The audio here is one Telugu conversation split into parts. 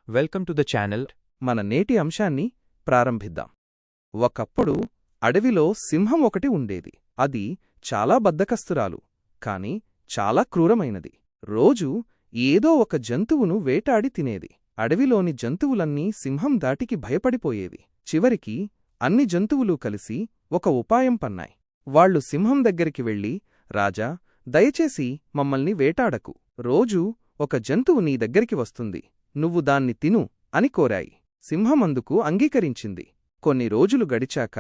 Welcome to the channel. మన నేటి అంశాన్ని ప్రారంభిద్దాం. ఒకప్పుడు అడవిలో సింహం ఒకటి ఉండేది. అది చాలా బద్ధకస్తురాలు, కాని చాలా క్రూరమైనది. రోజూ ఏదో ఒక జంతువును వేటాడి తినేది. అడవిలోని జంతువులన్నీ సింహం దాటికి భయపడిపోయేవి. చివరికి అన్ని జంతువులూ కలిసి ఒక ఉపాయం పన్నాయి. వాళ్లు సింహం దగ్గరికి వెళ్లి, రాజా, దయచేసి మమ్మల్ని వేటాడకు. రోజూ ఒక జంతువు నీ దగ్గరికి వస్తుంది, నువ్వు దాన్ని తిను అని కోరాయి. సింహమందుకు అంగీకరించింది. కొన్ని రోజులు గడిచాక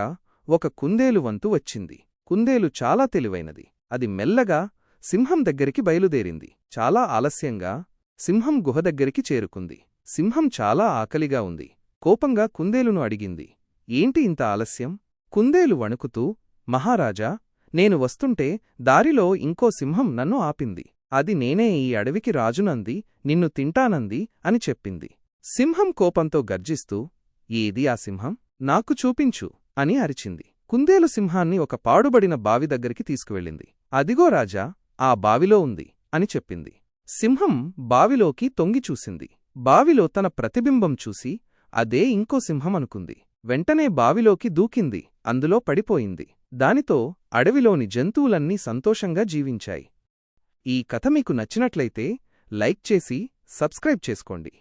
ఒక కుందేలు వంతు వచ్చింది. కుందేలు చాలా తెలివైనది. అది మెల్లగా సింహం దగ్గరికి బయలుదేరింది. చాలా ఆలస్యంగా సింహం గుహ దగ్గరికి చేరుకుంది. సింహం చాలా ఆకలిగా ఉంది. కోపంగా కుందేలును అడిగింది, ఏంటి ఇంత ఆలస్యం? కుందేలు వణుకుతూ, మహారాజా, నేను వస్తుంటే దారిలో ఇంకో సింహం నన్ను ఆపింది. అది నేనే ఈ అడవికి రాజునంది, నిన్ను తింటానంది అని చెప్పింది. సింహం కోపంతో గర్జిస్తూ, ఏది ఆ సింహం? నాకు చూపించు అని అరిచింది. కుందేలు సింహాన్ని ఒక పాడుబడిన బావి దగ్గరికి తీసుకువెళ్ళింది. అదిగో రాజా, ఆ బావిలో ఉంది అని చెప్పింది. సింహం బావిలోకి తొంగిచూసింది. బావిలో తన ప్రతిబింబం చూసి అదే ఇంకో సింహం అనుకుంది. వెంటనే బావిలోకి దూకింది. అందులో పడిపోయింది. దానితో అడవిలోని జంతువులన్నీ సంతోషంగా జీవించాయి. ఈ కథ మీకు నచ్చినట్లయితే లైక్ చేసి సబ్స్క్రైబ్ చేసుకోండి.